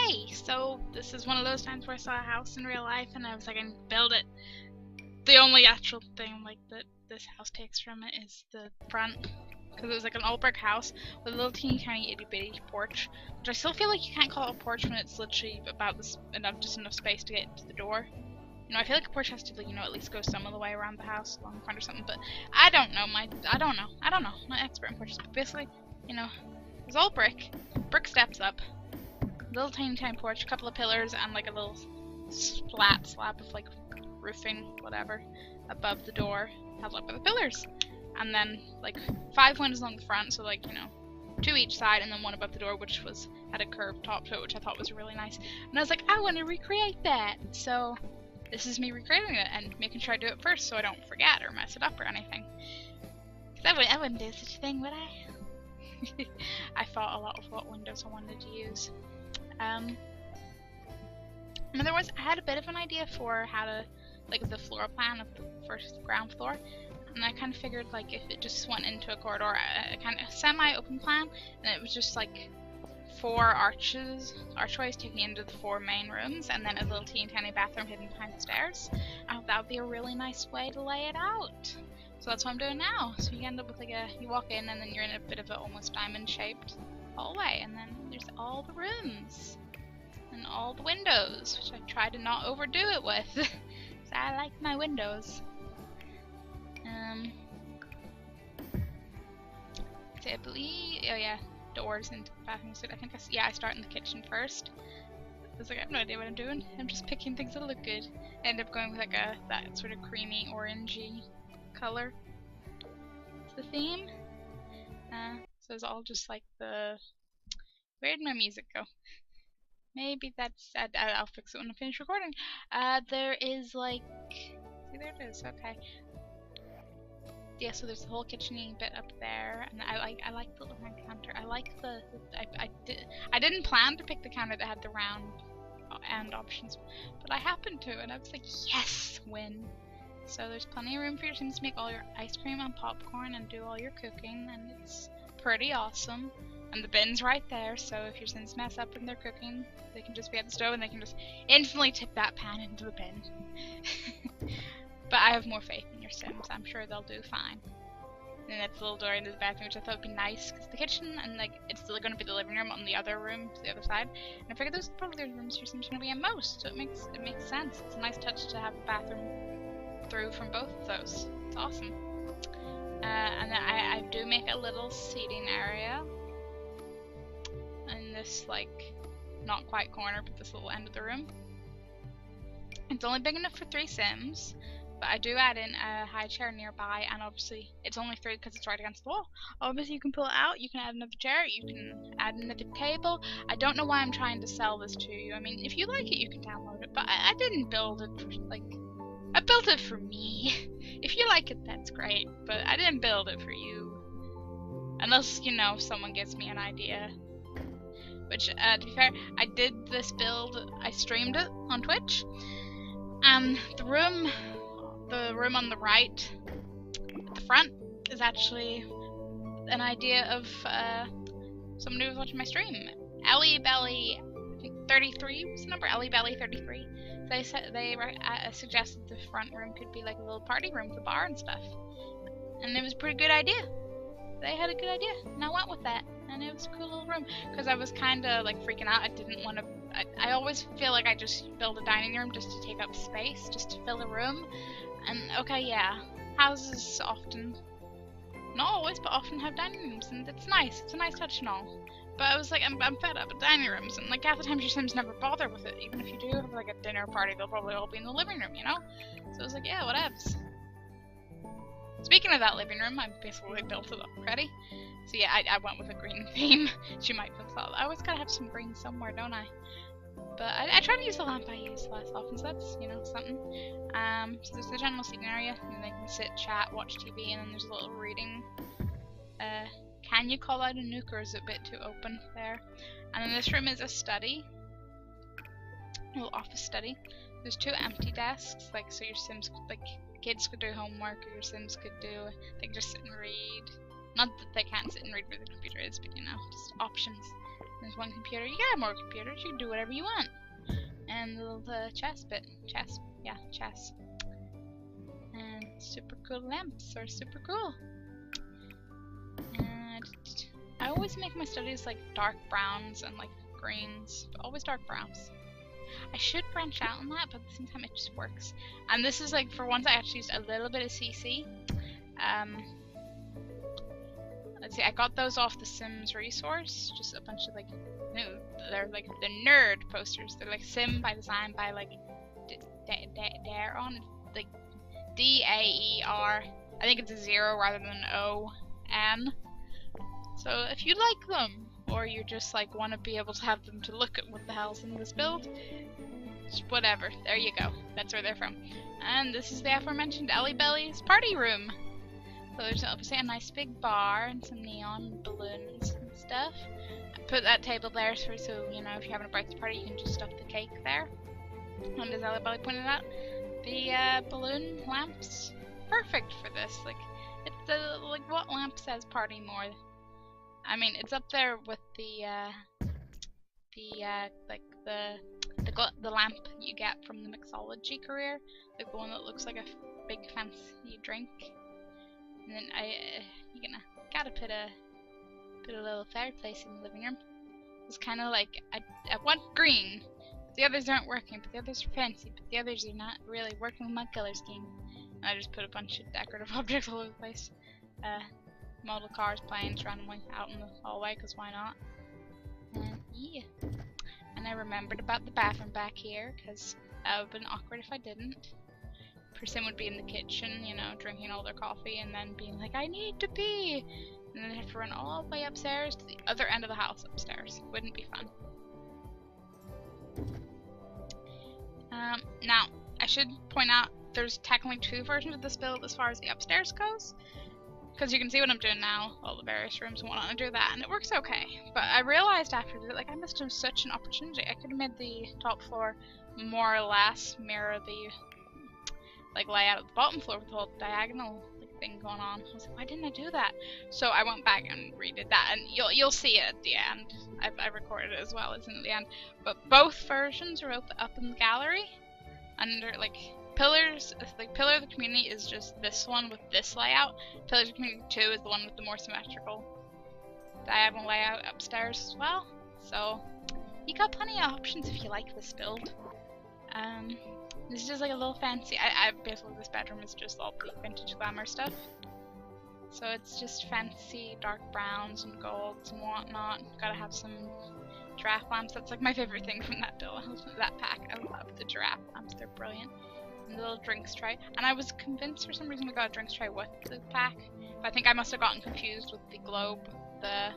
Okay, so this is one of those times where I saw a house in real life and I was like, I can build it. The only actual thing like that this house takes from it is the front, because it was like an old brick house with a little teeny tiny itty bitty porch, which I still feel like you can't call it a porch when it's literally about this just enough space to get into the door. You know, I feel like a porch has to, like, you know, at least go some of the way around the house, along the front or something. But I don't know. I don't know. I'm not expert in porches. But basically, you know, it's all brick steps up, little tiny porch, a couple of pillars, and like a little flat slab of like roofing, whatever, above the door, held up by the pillars. And then like 5 windows along the front, so like, you know, 2 each side, and then one above the door, which had a curved top to it, which I thought was really nice. And I was like, I want to recreate that. So this is me recreating it and making sure I do it first so I don't forget or mess it up or anything. Cause I wouldn't do such a thing, would I? I thought a lot of what windows I wanted to use. In other words, I had a bit of an idea for how to, like, the floor plan of the first ground floor, and I kind of figured, like, if it just went into a corridor, a kind of semi-open plan, and it was just like 4 archways taking into the 4 main rooms, and then a little teeny tiny bathroom hidden behind the stairs. I thought that would be a really nice way to lay it out. So that's what I'm doing now. So you end up with like you walk in and then you're in a bit of an almost diamond shaped hallway, and then there's all the rooms and all the windows, which I try to not overdo it with. Cause I like my windows. So I believe, oh yeah, doors into the bathroom. So I think I start in the kitchen first. I was like, I have no idea what I'm doing. I'm just picking things that look good. I end up going with like that sort of creamy orangey color. It's the theme. So it's all just like where did my music go? Maybe that's, I'll fix it when I finish recording. There is like, see, there it is, okay. Yeah, so there's the whole kitchen-y bit up there, and I like the little round counter. I like I didn't plan to pick the counter that had the round end options, but I happened to, and I was like, yes, win. So there's plenty of room for your Sims to make all your ice cream and popcorn and do all your cooking, and it's pretty awesome. And the bin's right there, so if your Sims mess up in their cooking, they can just be at the stove and they can just instantly tip that pan into the bin. But I have more faith in your Sims. I'm sure they'll do fine. And that's the little door into the bathroom, which I thought would be nice, because the kitchen and like it's still going to be the living room on the other room to the other side. And I figured those are probably the rooms your Sims are going to be in most, so it makes sense. It's a nice touch to have a bathroom through from both of those. It's awesome. And then I do make a little seating area in this like not quite corner, but this little end of the room. It's only big enough for 3 Sims. But I do add in a high chair nearby, and obviously it's only 3 because it's right against the wall. Obviously you can pull it out, you can add another chair, you can add another table. I don't know why I'm trying to sell this to you. I mean, if you like it, you can download it, but I didn't build it for, like, I built it for me. If you like it, that's great, but I didn't build it for you. Unless, you know, someone gives me an idea. Which, to be fair, I did this build, I streamed it on Twitch, and the room on the right, at the front, is actually an idea of someone who was watching my stream. Ellie Belly, I think 33 was the number. Ellie Belly 33. They suggested the front room could be like a little party room with a bar and stuff, and it was a pretty good idea. They had a good idea, and I went with that, and it was a cool little room. Because I was kind of like freaking out. I didn't want to. I always feel like I just build a dining room just to take up space, just to fill a room. And okay, yeah, houses often, not always, but often have dining rooms, and it's nice. It's a nice touch and all. But I was like, I'm fed up with dining rooms, and like half the time your Sims never bother with it. Even if you do have like a dinner party, they'll probably all be in the living room, you know? So I was like, yeah, whatevs. Speaking of that living room, I basically built it already. So yeah, I went with a green theme. She might have thought, I always gotta have some green somewhere, don't I? But I try to use the lamp I use less often, so that's, you know, something. So there's the general seating area, and they can sit, chat, watch TV, and then there's a little reading. Can you call out a nuke, or is it a bit too open there? And then this room is a study. A little office study. There's 2 empty desks, like, so your Sims could, like, kids could do homework, or your Sims could just sit and read. Not that they can't sit and read where the computer is, but, you know, just options. There's one computer. You can have more computers. You can do whatever you want. And the little chess bit. Chess. Yeah, chess. And super cool lamps are super cool. And I always make my studies like dark browns and like greens, but always dark browns. I should branch out on that, but at the same time it just works. And this is like, for once I actually used a little bit of CC. Let's see, I got those off the Sims resource. Just a bunch of like, they're like the nerd posters. They're like Sim by design by like Daeron, like D-A-E-R. I think it's a 0 rather than an O-N. So if you like them, or you just like want to be able to have them to look at what the hell's in this build, just whatever. There you go. That's where they're from. And this is the aforementioned Ellie Belly's party room. So there's obviously a nice big bar and some neon balloons and stuff. I put that table there so you know, if you're having a birthday party, you can just stuff the cake there. And as Ellie Belly pointed out, the balloon lamps, perfect for this. Like, it's the, like, what lamp says party more? I mean, it's up there with the lamp you get from the mixology career, like the one that looks like a big fancy drink. And then gotta put a little fireplace in the living room. It's kind of like I want green. The others aren't working, but the others are fancy. But the others are not really working with my color scheme. And I just put a bunch of decorative objects all over the place. Model cars, planes, randomly out in the hallway, because why not? And yeah. And I remembered about the bathroom back here, because that would have been awkward if I didn't. Person would be in the kitchen, you know, drinking all their coffee, and then being like, I need to pee! And then they'd have to run all the way upstairs to the other end of the house upstairs. Wouldn't be fun. Now, I should point out, there's technically 2 versions of this build as far as the upstairs goes. Because you can see what I'm doing now, all the various rooms and whatnot, and do that, and it works okay. But I realized after that, like, I missed such an opportunity. I could have made the top floor more or less mirror the, like, layout of the bottom floor with the whole diagonal, like, thing going on. I was like, why didn't I do that? So I went back and redid that, and you'll see it at the end. I recorded it as well as in the end. But both versions are up in the gallery, under, like, Pillars, like Pillar of the Community is just this one with this layout. Pillars of the Community 2 is the one with the more symmetrical diagonal layout upstairs as well. So you got plenty of options if you like this build. This is just like a little fancy. Basically this bedroom is just all the vintage glamour stuff. So it's just fancy dark browns and golds and whatnot. Gotta have some giraffe lamps. That's like my favorite thing from that build. That pack. I love the giraffe lamps. They're brilliant. And the little drinks tray. And I was convinced for some reason we got a drinks tray with the pack. But I think I must have gotten confused with the globe, the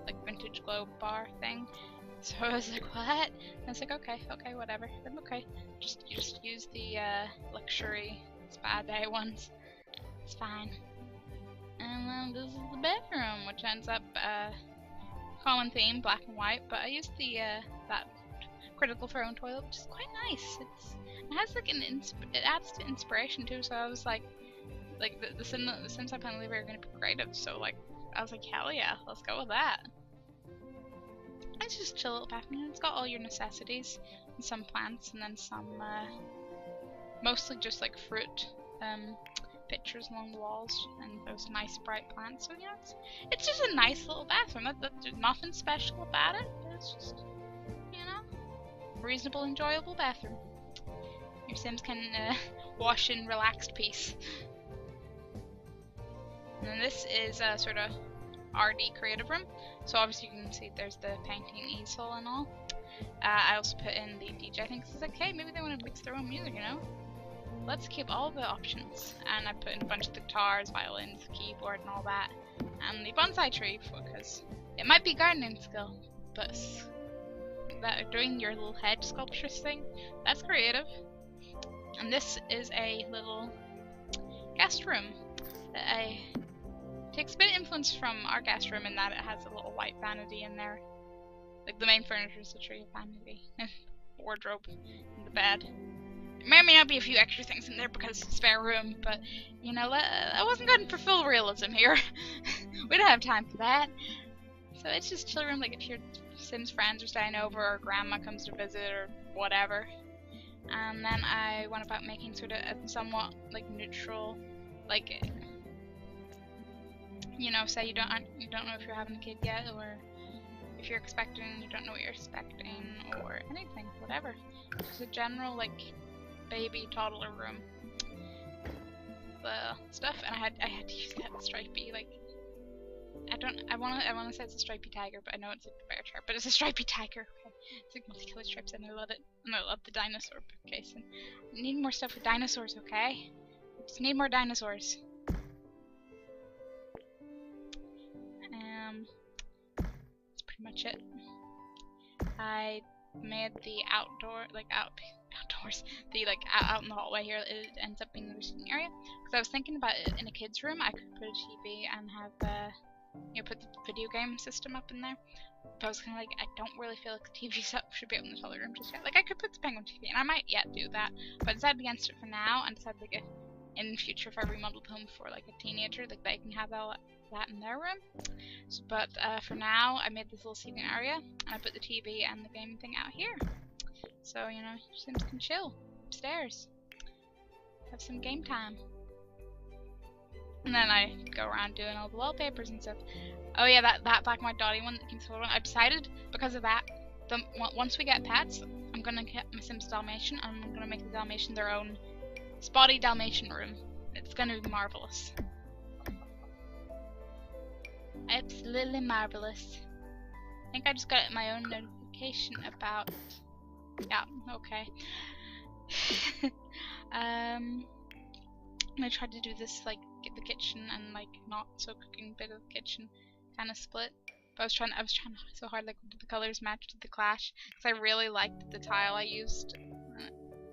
like vintage globe bar thing. So I was like, what? And I was like, okay, whatever. I'm okay. You just use the luxury spa day ones. It's fine. And then this is the bedroom, which ends up common theme, black and white. But I used the that critical throne toilet, which is quite nice. It has like it adds to inspiration too. So I was like the Sims I plan to leave are going to be creative. So like I was like, hell yeah, let's go with that. It's just a chill little bathroom. It's got all your necessities and some plants, and then some mostly just like fruit pictures along the walls and those nice bright plants. So yeah, it's just a nice little bathroom. There's nothing special about it. But it's just, you know, reasonable, enjoyable bathroom. Your Sims can wash in relaxed peace. And then this is a sort of RD creative room. So obviously you can see there's the painting easel and all. I also put in the DJ. I think it's like, hey, maybe they want to mix their own music, you know? Let's keep all the options. And I put in a bunch of guitars, violins, keyboard, and all that. And the bonsai tree, because it might be gardening skill, but doing your little head sculptures thing, that's creative. And this is a little guest room that takes a bit of influence from our guest room in that it has a little white vanity in there. Like the main furniture is a tree vanity, wardrobe, and the bed. There may or may not be a few extra things in there because it's spare room, but you know, I wasn't going for full realism here. We don't have time for that. So it's just chill room, like if you're Sims friends are staying over, or grandma comes to visit, or whatever. And then I went about making sort of a somewhat like neutral, like, you know, say you don't know if you're having a kid yet, or if you're expecting, you don't know what you're expecting, or anything, whatever. Just a general like baby toddler room. The stuff, and I had to use that stripey, like, I wanna say it's a stripey tiger, but I know it's like the bear chart, but it's a stripey tiger. Okay, it's like multicolored stripes, and I love it, and I love the dinosaur bookcase. And I need more stuff with dinosaurs, okay? I just need more dinosaurs. That's pretty much it. I made the outdoors, the like out in the hallway here, it ends up being the receiving area. Because I was thinking about it in a kid's room, I could put a TV and have you know, put the video game system up in there. But I was kind of like, I don't really feel like the TV setup should be up in the toddler room just yet. Like, I could put the Penguin TV, and I might yet do that, but I decided against it for now, and decided like in the future if I remodeled home for like a teenager, like they can have all that in their room. So, but for now, I made this little seating area, and I put the TV and the gaming thing out here. So, you know, Sims can chill upstairs, have some game time. And then I go around doing all the wallpapers and stuff. Oh yeah, that black and white dotty one that keeps forward. I decided because of that, once we get pets, I'm gonna get my Sims Dalmatian, and I'm gonna make the Dalmatian their own spotty Dalmatian room. It's gonna be marvelous. Absolutely marvelous. I think I just got my own notification about. Yeah, okay. I tried to do this, like, get the kitchen and, like, not so cooking bit of the kitchen kind of split. But I was trying so hard, like, the colors matched the clash, because I really liked the tile I used.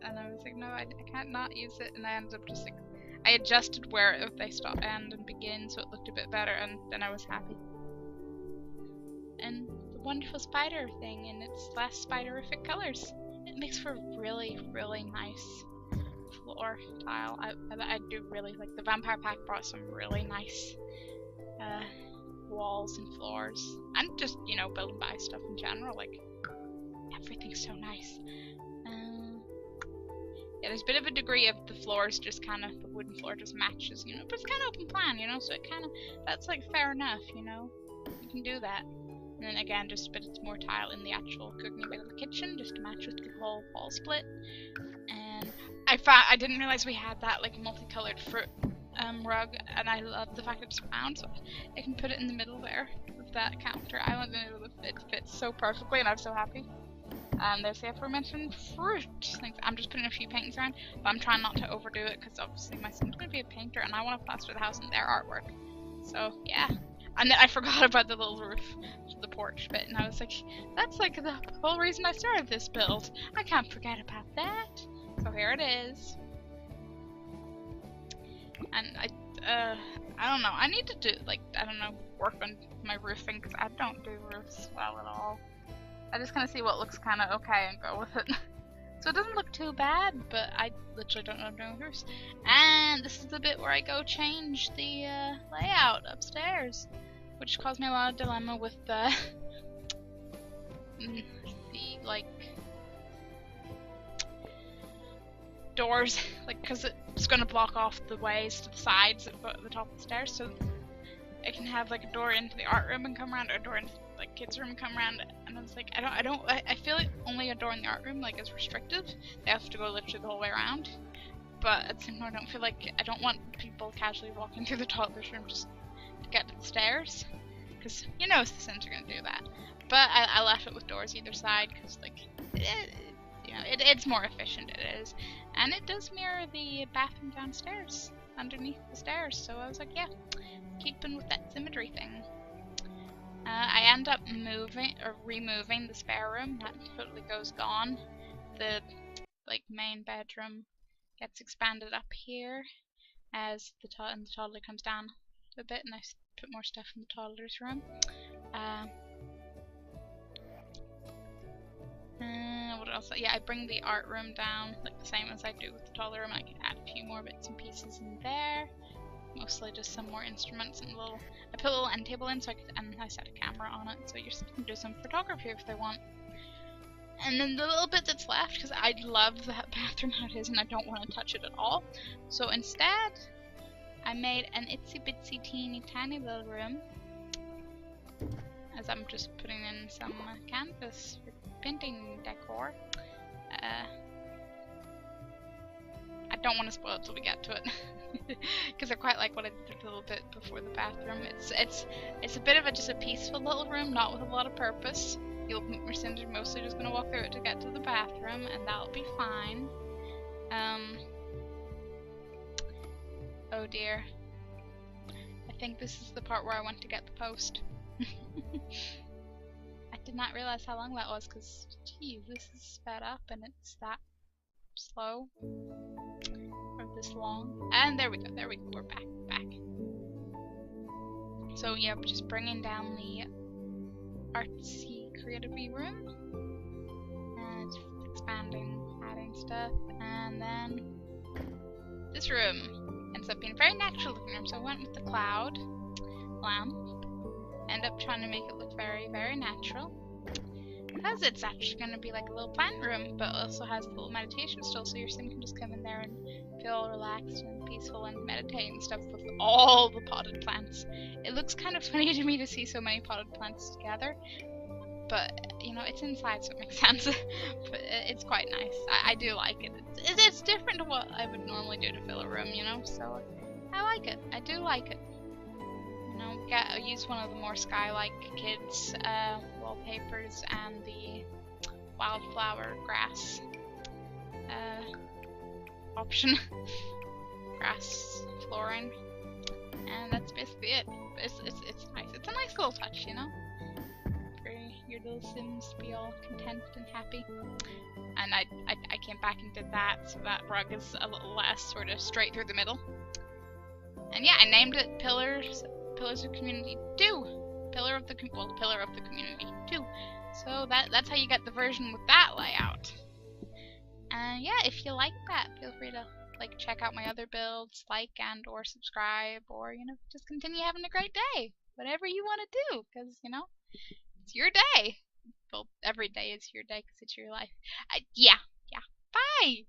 And I was like, no, I can't not use it. And I ended up just, like, I adjusted where they stop, end, and begin, so it looked a bit better, and then I was happy. And the wonderful spider thing in its last spiderific colors. It makes for really, really nice floor tile. I do really like the Vampire Pack brought some really nice walls and floors, and just, you know, build and buy stuff in general. Like, everything's so nice. Yeah, there's a bit of a degree of the floors just kind of, the wooden floor just matches, you know, but it's kind of open plan, you know, so it kind of, that's like fair enough, you know, you can do that. And then again, just a bit more tile in the actual cooking bit of the kitchen, just to match with the whole wall split. And I didn't realize we had that like multicolored fruit rug, and I love the fact it's round, so I can put it in the middle there of that counter island, and it fits so perfectly, and I'm so happy. There's the aforementioned fruit things. I'm just putting a few paintings around, but I'm trying not to overdo it, because obviously my son's going to be a painter, and I want to plaster the house in their artwork. So yeah. And then I forgot about the little roof, the porch bit, and I was like, that's like the whole reason I started this build. I can't forget about that. So here it is. And I don't know, I need to do, like, I don't know, work on my roofing, because I don't do roofs well at all. I just kind of see what looks kind of okay and go with it. So it doesn't look too bad, but I literally don't know what I'm doing with roofs. And this is the bit where I go change the layout upstairs, which caused me a lot of dilemma with the like doors, like, because it's going to block off the ways to the sides at the top of the stairs, so I can have like a door into the art room and come around, or a door into like kids room and come around. And I was like, I feel like only a door in the art room like is restricted. They have to go literally the whole way around. But at the same time, I don't want people casually walking through the toddler's room just to get to the stairs, because you know the Sims are gonna do that. But I left it with doors either side, because like you know, it's more efficient. It is, and it does mirror the bathroom downstairs underneath the stairs. So I was like, yeah, keeping with that symmetry thing. I end up removing the spare room. That totally goes gone. The like main bedroom gets expanded up here as the toddler comes down a bit, and I put more stuff in the toddler's room. What else? Yeah, I bring the art room down like the same as I do with the toddler room. I can add a few more bits and pieces in there. mostly just some more instruments and I put a little end table in and I set a camera on it so you can do some photography if they want. And then the little bit that's left, because I love that bathroom how it is and I don't want to touch it at all. So instead, I made an itsy bitsy teeny tiny little room. As I'm just putting in some canvas for painting decor. I don't want to spoil it till we get to it. Because I quite like what I did a little bit before the bathroom. It's a bit of just a peaceful little room, not with a lot of purpose. Your Sims are mostly just going to walk through it to get to the bathroom, and that'll be fine. Oh dear. I think this is the part where I went to get the post. I did not realize how long that was, because, geez, this is sped up and it's that slow. Or this long. And there we go, we're back. So yeah, we're just bringing down the artsy creative room. And just expanding, adding stuff. And then this room ends up being a very natural looking room. So I went with the cloud lamp. End up trying to make it look very, very natural. Because it's actually going to be like a little plant room, but also has a little meditation stool, so your sim can just come in there and feel relaxed and peaceful and meditate and stuff with all the potted plants. It looks kind of funny to me to see so many potted plants together, but you know, it's inside, so it makes sense. But it's quite nice. I do like it. It's different to what I would normally do to fill a room, you know, so I like it. I do like it. You know, I use one of the more Sky-like kids wallpapers and the wildflower grass option. Grass flooring. And that's basically it. It's nice. It's a nice little touch, you know? For your little Sims to be all content and happy. And I came back and did that, so that rug is a little less sort of straight through the middle. And yeah, I named it Pillars of Community 2. Pillar of the Community 2. So that's how you get the version with that layout. And yeah, if you like that, feel free to like check out my other builds, like and or subscribe, or you know, just continue having a great day. Whatever you want to do, because you know, it's your day. Well, every day is your day because it's your life. Yeah. Bye.